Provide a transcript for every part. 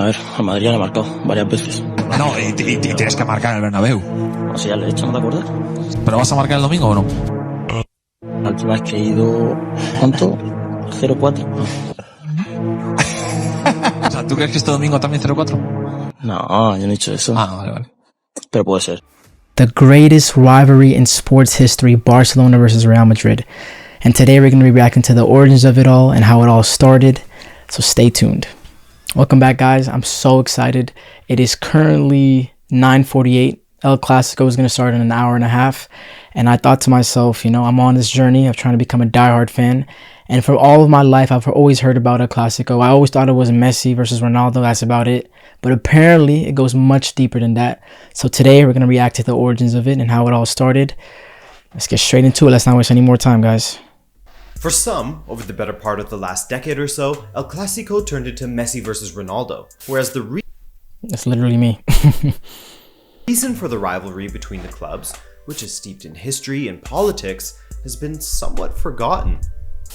A ver, al Madrid ya le he marcado varias veces. No, y tienes que marcar en el Bernabéu. O sea, ya le he hecho, ¿no te acuerdas? ¿Pero vas a marcar el domingo o no? La última vez que he ido... ¿Cuánto? 0-4. O sea, ¿tú crees que este domingo también 0-4? No, yo no he dicho eso. Vale. Pero puede ser. The greatest rivalry in sports history, Barcelona versus Real Madrid. And today we're going to be reacting to the origins of it all and how it all started. So stay tuned. Welcome back, guys. I'm so excited. It is currently 9:48. El Clásico is going to start in an hour and a half. And I thought to myself, I'm on this journey of trying to become a diehard fan. And for all of my life, I've always heard about El Clásico. I always thought it was Messi versus Ronaldo. That's about it. But apparently, it goes much deeper than that. So today, we're going to react to the origins of it and how it all started. Let's get straight into it. Let's not waste any more time, guys. For some, over the better part of the last decade or so, El Clásico turned into Messi versus Ronaldo, whereas the That's literally me. reason for the rivalry between the clubs, which is steeped in history and politics, has been somewhat forgotten.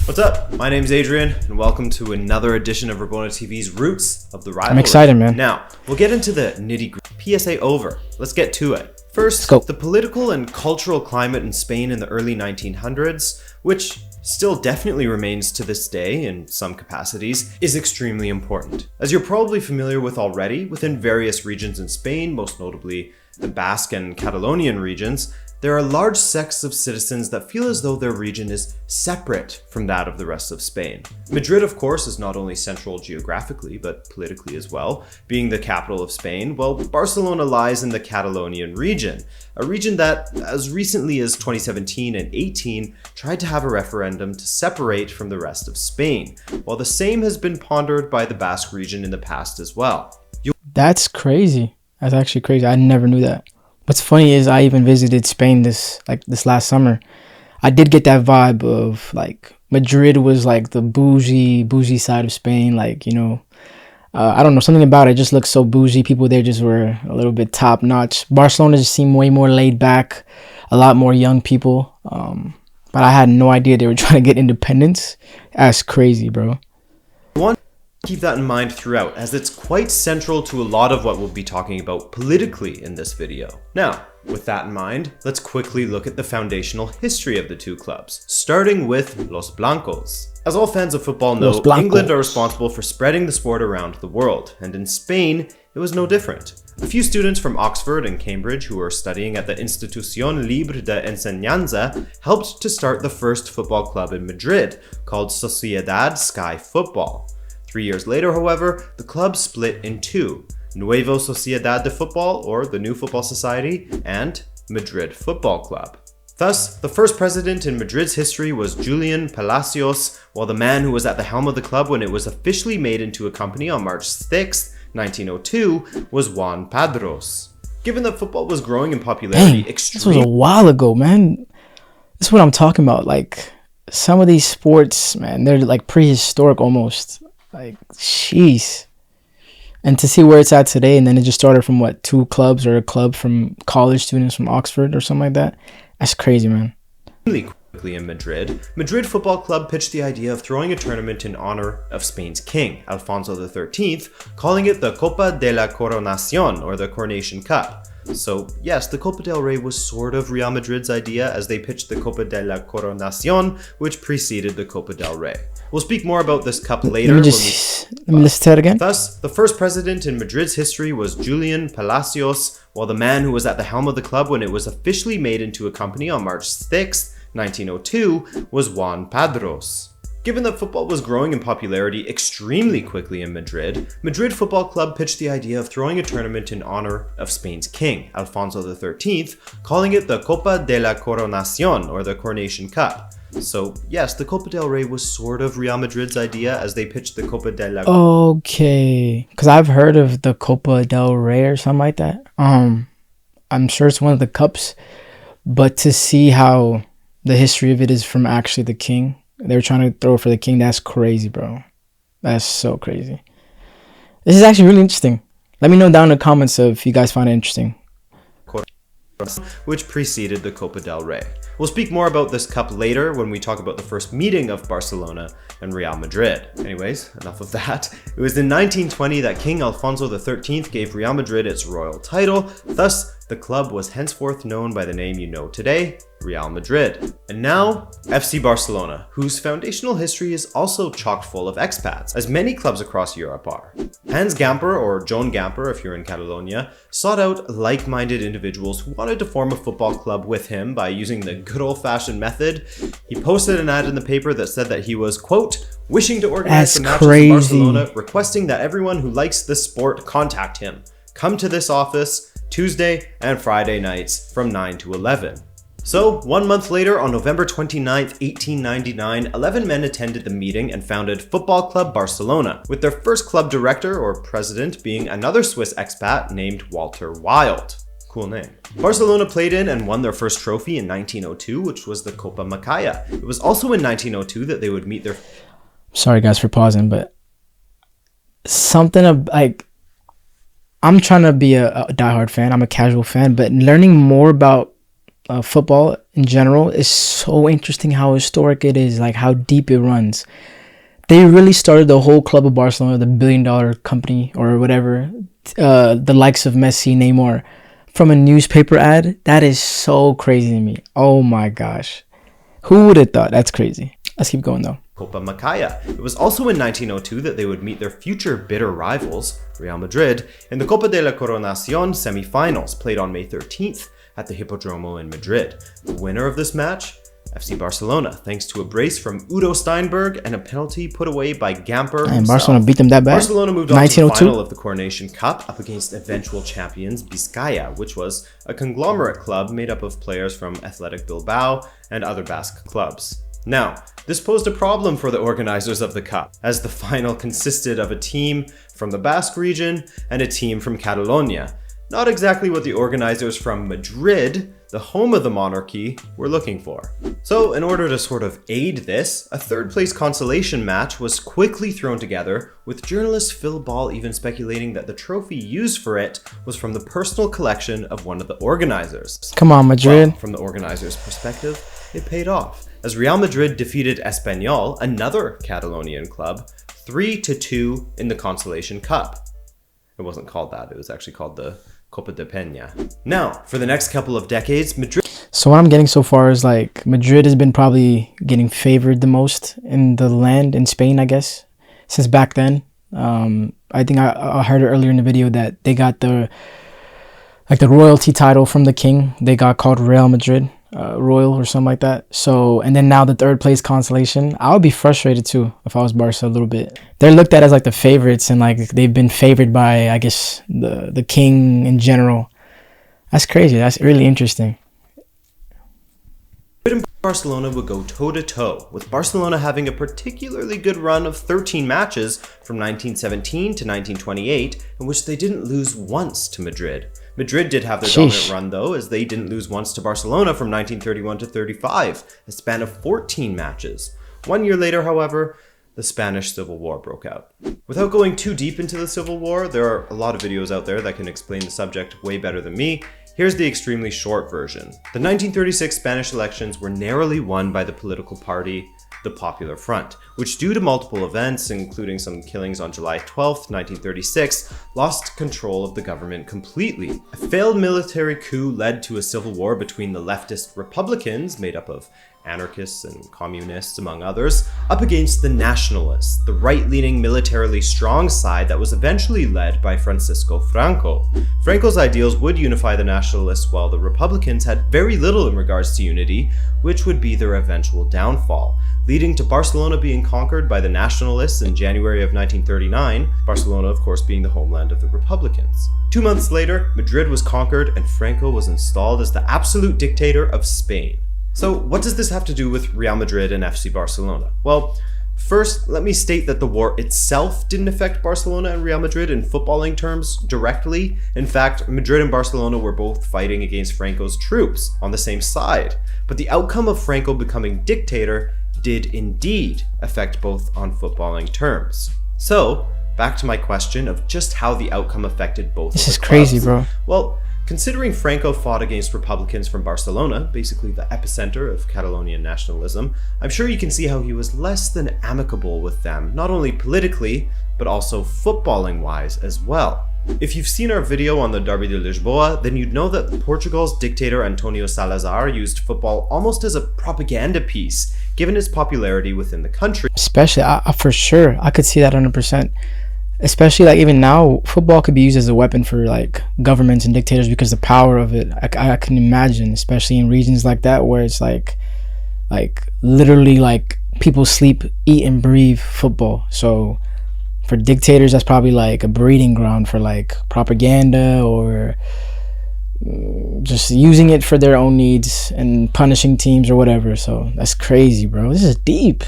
What's up? My name's Adrian, and welcome to another edition of Rabona TV's Roots of the Rivalry. I'm excited, man. Now, we'll get into the nitty-gritty. PSA over. Let's get to it. First, go. The political and cultural climate in Spain in the early 1900s, which still definitely remains to this day in some capacities, is extremely important. As you're probably familiar with already, within various regions in Spain, most notably the Basque and Catalonian regions, there are large sects of citizens that feel as though their region is separate from that of the rest of Spain. Madrid, of course, is not only central geographically, but politically as well. Being the capital of Spain, well, Barcelona lies in the Catalonian region, a region that, as recently as 2017 and 18, tried to have a referendum to separate from the rest of Spain, while the same has been pondered by the Basque region in the past as well. That's crazy. That's actually crazy. I never knew that. What's funny is I even visited Spain this last summer. I did get that vibe of Madrid was the bougie side of Spain. I don't know, something about it just looked so bougie. People there just were a little bit top notch. Barcelona just seemed way more laid back, a lot more young people. But I had no idea they were trying to get independence. That's crazy, bro. Keep that in mind throughout, as it's quite central to a lot of what we'll be talking about politically in this video. Now, with that in mind, let's quickly look at the foundational history of the two clubs, starting with Los Blancos. As all fans of football know, England are responsible for spreading the sport around the world, and in Spain, it was no different. A few students from Oxford and Cambridge who were studying at the Institución Libre de Enseñanza helped to start the first football club in Madrid, called Sociedad Sky Football. 3 years later, however, the club split in two: Nuevo Sociedad de Football, or the New Football Society, and Madrid Football Club. Thus, the first president in Madrid's history was Julian Palacios, while the man who was at the helm of the club when it was officially made into a company on March 6, 1902, was Juan Padros. Given that football was growing in popularity, this was a while ago, man. This is what I'm talking about. Some of these sports, man, they're prehistoric almost. Jeez. And to see where it's at today, and then it just started from two clubs, or a club from college students from Oxford or something like that. That's crazy, man. Really quickly in Madrid Football Club pitched the idea of throwing a tournament in honor of Spain's king, Alfonso XIII, calling it the Copa de la Coronación, or the Coronation Cup. So yes, the Copa del Rey was sort of Real Madrid's idea, as they pitched the Copa de la Coronación, which preceded the Copa del Rey. We'll speak more about this cup later. Let me listen to it again. Thus, the first president in Madrid's history was Julian Palacios, while the man who was at the helm of the club when it was officially made into a company on March 6, 1902, was Juan Padros. Given that football was growing in popularity extremely quickly in Madrid Football Club pitched the idea of throwing a tournament in honor of Spain's king, Alfonso XIII, calling it the Copa de la Coronación, or the Coronation Cup. So yes, the Copa del Rey was sort of Real Madrid's idea, as they pitched the Copa de la... Okay, because I've heard of the Copa del Rey or something like that. I'm sure it's one of the cups, but to see how the history of it is from actually the king, they were trying to throw it for the king, that's crazy, bro. That's so crazy. This is actually really interesting. Let me know down in the comments if you guys find it interesting. which preceded the Copa del Rey. We'll speak more about this cup later when we talk about the first meeting of Barcelona and Real Madrid. Anyways, enough of that. It was in 1920 that King Alfonso XIII gave Real Madrid its royal title. Thus, the club was henceforth known by the name you know today, Real Madrid. And now, FC Barcelona, whose foundational history is also chock full of expats, as many clubs across Europe are. Hans Gamper, or Joan Gamper if you're in Catalonia, sought out like-minded individuals who wanted to form a football club with him by using the good old-fashioned method. He posted an ad in the paper that said that he was, quote, wishing to organize the matches in Barcelona, requesting that everyone who likes this sport contact him. Come to this office Tuesday and Friday nights from 9 to 11. So, 1 month later, on November 29th, 1899, 11 men attended the meeting and founded Football Club Barcelona, with their first club director, or president, being another Swiss expat named Walter Wild. Cool name. Barcelona played in and won their first trophy in 1902, which was the Copa Macaya. It was also in 1902 that they would meet their... Sorry guys for pausing, but something of like... I'm trying to be a diehard fan. I'm a casual fan, but learning more about football in general is so interesting how historic it is, like how deep it runs. They really started the whole club of Barcelona, the billion-dollar company or whatever, the likes of Messi, Neymar, from a newspaper ad. That is so crazy to me. Oh my gosh. Who would have thought? That's crazy. Let's keep going though. Copa Macaya. It was also in 1902 that they would meet their future bitter rivals, Real Madrid, in the Copa de la Coronación semi-finals, played on May 13th at the Hippodromo in Madrid. The winner of this match, FC Barcelona, thanks to a brace from Udo Steinberg and a penalty put away by Gamper himself. And Barcelona beat them that bad? Barcelona moved on to the final of the Coronation Cup up against eventual champions Vizcaya, which was a conglomerate club made up of players from Athletic Bilbao and other Basque clubs. Now, this posed a problem for the organizers of the cup, as the final consisted of a team from the Basque region and a team from Catalonia. Not exactly what the organizers from Madrid, the home of the monarchy, were looking for. So, in order to sort of aid this, a third place consolation match was quickly thrown together, with journalist Phil Ball even speculating that the trophy used for it was from the personal collection of one of the organizers. Come on, Madrid. Well, from the organizers' perspective, it paid off, as Real Madrid defeated Espanyol, another Catalonian club, 3-2 in the Consolation Cup. It wasn't called that, it was actually called the Copa de Peña. Now, for the next couple of decades, Madrid... So what I'm getting so far is like Madrid has been probably getting favored the most in the land in Spain, I guess, since back then. I think I heard earlier in the video that they got the royalty title from the king. They got called Real Madrid. Royal or something like that. So, and then now the third place consolation. I would be frustrated too if I was Barca a little bit. They're looked at as like the favorites, and like they've been favored by, I guess, the king in general. That's crazy. That's really interesting. Barcelona would go toe-to-toe, with Barcelona having a particularly good run of 13 matches from 1917 to 1928, in which they didn't lose once to Madrid. Madrid did have their dominant run though, as they didn't lose once to Barcelona from 1931 to 35, a span of 14 matches. 1 year later, however, the Spanish Civil War broke out. Without going too deep into the Civil War, there are a lot of videos out there that can explain the subject way better than me. Here's the extremely short version. The 1936 Spanish elections were narrowly won by the political party, the Popular Front, which due to multiple events, including some killings on July 12th, 1936, lost control of the government completely. A failed military coup led to a civil war between the leftist Republicans, made up of anarchists and communists among others, up against the nationalists, the right-leaning militarily strong side that was eventually led by Francisco Franco. Franco's ideals would unify the nationalists, while the Republicans had very little in regards to unity, which would be their eventual downfall, leading to Barcelona being conquered by the nationalists in January of 1939, Barcelona of course being the homeland of the Republicans. 2 months later, Madrid was conquered and Franco was installed as the absolute dictator of Spain. So what does this have to do with Real Madrid and FC Barcelona? Well, first, let me state that the war itself didn't affect Barcelona and Real Madrid in footballing terms directly. In fact, Madrid and Barcelona were both fighting against Franco's troops on the same side. But the outcome of Franco becoming dictator did indeed affect both on footballing terms. So, back to my question of just how the outcome affected both. This is crazy, bro. Well, Considering Franco fought against Republicans from Barcelona, basically the epicenter of Catalonian nationalism, I'm sure you can see how he was less than amicable with them, not only politically, but also footballing-wise as well. If you've seen our video on the Derby de Lisboa, then you'd know that Portugal's dictator Antonio Salazar used football almost as a propaganda piece, given its popularity within the country. Especially, for sure, I could see that 100%. Especially like even now, football could be used as a weapon for like governments and dictators because the power of it. I can imagine, especially in regions like that where it's like literally like people sleep, eat, and breathe football. So for dictators, that's probably like a breeding ground for like propaganda or just using it for their own needs and punishing teams or whatever. So that's crazy, bro. This is deep.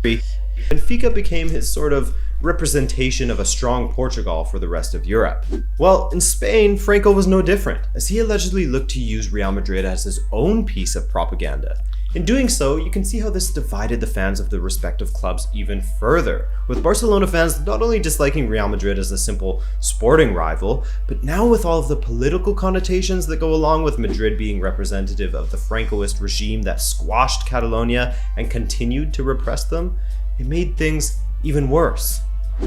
Benfica became his sort of representation of a strong Portugal for the rest of Europe. Well, in Spain, Franco was no different, as he allegedly looked to use Real Madrid as his own piece of propaganda. In doing so, you can see how this divided the fans of the respective clubs even further, with Barcelona fans not only disliking Real Madrid as a simple sporting rival, but now with all of the political connotations that go along with Madrid being representative of the Francoist regime that squashed Catalonia and continued to repress them, it made things even worse.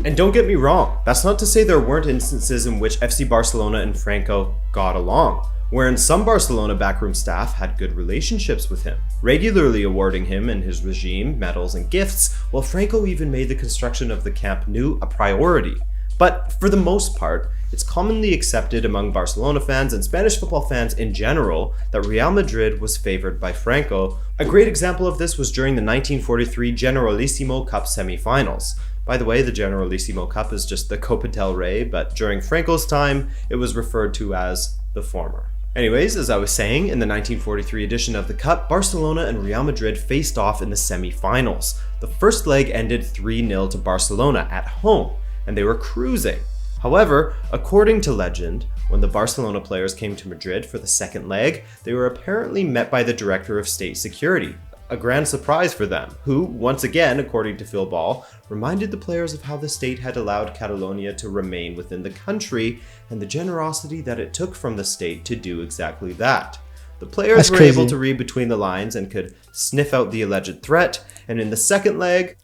And don't get me wrong, that's not to say there weren't instances in which FC Barcelona and Franco got along, wherein some Barcelona backroom staff had good relationships with him, regularly awarding him and his regime medals and gifts, while Franco even made the construction of the Camp Nou a priority. But for the most part, it's commonly accepted among Barcelona fans and Spanish football fans in general that Real Madrid was favored by Franco. A great example of this was during the 1943 Generalissimo Cup semi-finals. By the way, the Generalissimo Cup is just the Copa del Rey, but during Franco's time, it was referred to as the former. Anyways, as I was saying, in the 1943 edition of the Cup, Barcelona and Real Madrid faced off in the semi-finals. The first leg ended 3-0 to Barcelona at home, and they were cruising. However, according to legend, when the Barcelona players came to Madrid for the second leg, they were apparently met by the Director of State Security, a grand surprise for them, who, once again, according to Phil Ball, reminded the players of how the state had allowed Catalonia to remain within the country and the generosity that it took from the state to do exactly that. The players were able to read between the lines and could sniff out the alleged threat, and in the second leg,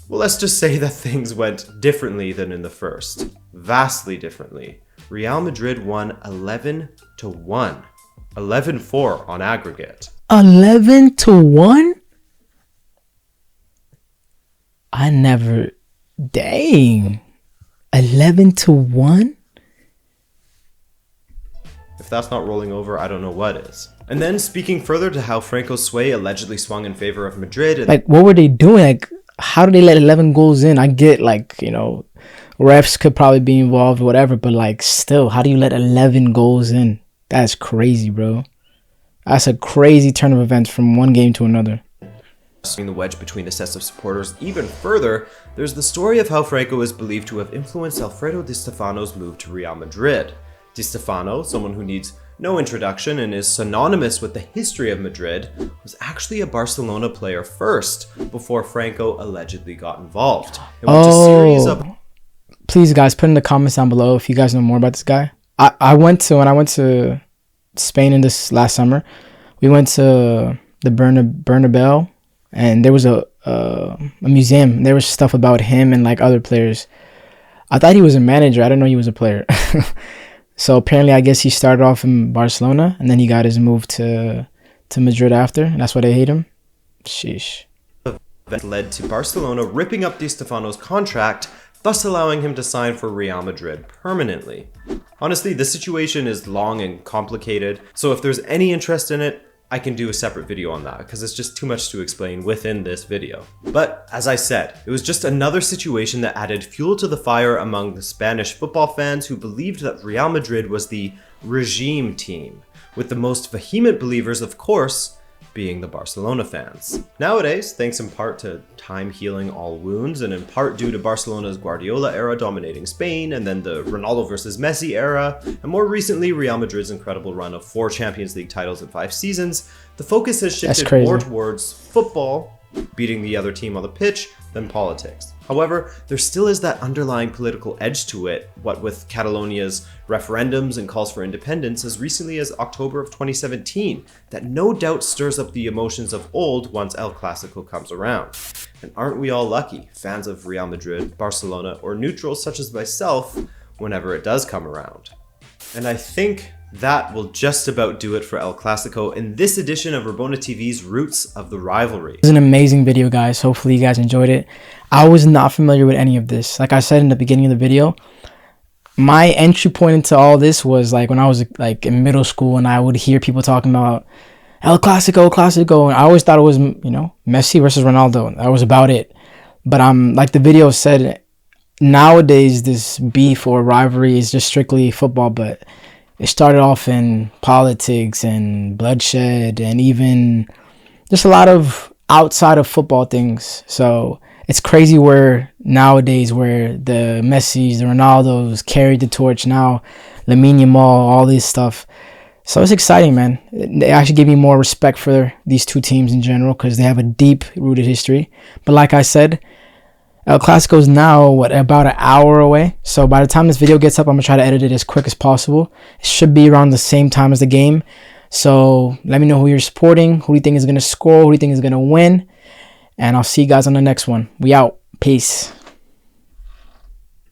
well, let's just say that things went differently than in the first. Vastly differently. Real Madrid won 11-1. 11-4 on aggregate. 11-1? I never... Dang. 11-1? If that's not rolling over, I don't know what is. And then speaking further to how Franco's sway allegedly swung in favor of Madrid... Like, what were they doing? Like, how did they let 11 goals in? I get, like, you know, refs could probably be involved or whatever, but, like, still, how do you let 11 goals in? That's crazy, bro. That's a crazy turn of events from one game to another. Swing the wedge between the sets of supporters even further, there's the story of how Franco is believed to have influenced Alfredo Di Stefano's move to Real Madrid. Di Stefano, someone who needs no introduction and is synonymous with the history of Madrid, was actually a Barcelona player first, before Franco allegedly got involved. In which a series of... Please, guys, put in the comments down below if you guys know more about this guy. When I went to Spain in this last summer, we went to the Bernabeu, and there was a museum. There was stuff about him and like other players. I thought he was a manager. I didn't know he was a player. So apparently, I guess he started off in Barcelona, and then he got his move to Madrid after, and that's why they hate him. Sheesh. That led to Barcelona ripping up Di Stefano's contract, thus allowing him to sign for Real Madrid permanently. Honestly, the situation is long and complicated, so if there's any interest in it, I can do a separate video on that, because it's just too much to explain within this video. But, as I said, it was just another situation that added fuel to the fire among the Spanish football fans who believed that Real Madrid was the regime team, with the most vehement believers, of course, being the Barcelona fans. Nowadays, thanks in part to time healing all wounds, and in part due to Barcelona's Guardiola era dominating Spain, and then the Ronaldo versus Messi era, and more recently Real Madrid's incredible run of 4 Champions League titles in 5 seasons, the focus has shifted more towards football, beating the other team on the pitch, than politics. However, there still is that underlying political edge to it, what with Catalonia's referendums and calls for independence as recently as October of 2017, that no doubt stirs up the emotions of old once El Clásico comes around. And aren't we all lucky, fans of Real Madrid, Barcelona, or neutrals such as myself, whenever it does come around? And I think that will just about do it for El Clásico in this edition of Rabona TV's Roots of the Rivalry. It was an amazing video, guys. Hopefully you guys enjoyed it. I was not familiar with any of this. Like I said in the beginning of the video, my entry point into all this was like when I was like in middle school and I would hear people talking about El Clásico, and I always thought it was, you know, Messi versus Ronaldo. That was about it. But like the video said, nowadays this beef or rivalry is just strictly football, but it started off in politics and bloodshed and even just a lot of outside of football things. So it's crazy where nowadays where the Messis, the Ronaldos carried the torch now, Lamine Yamal, all this stuff. So it's exciting, man. They actually gave me more respect for these two teams in general because they have a deep-rooted history. But like I said, El Clásico is now, about an hour away. So by the time this video gets up, I'm going to try to edit it as quick as possible. It should be around the same time as the game. So let me know who you're supporting. Who do you think is going to score? Who do you think is going to win? And I'll see you guys on the next one. We out. Peace.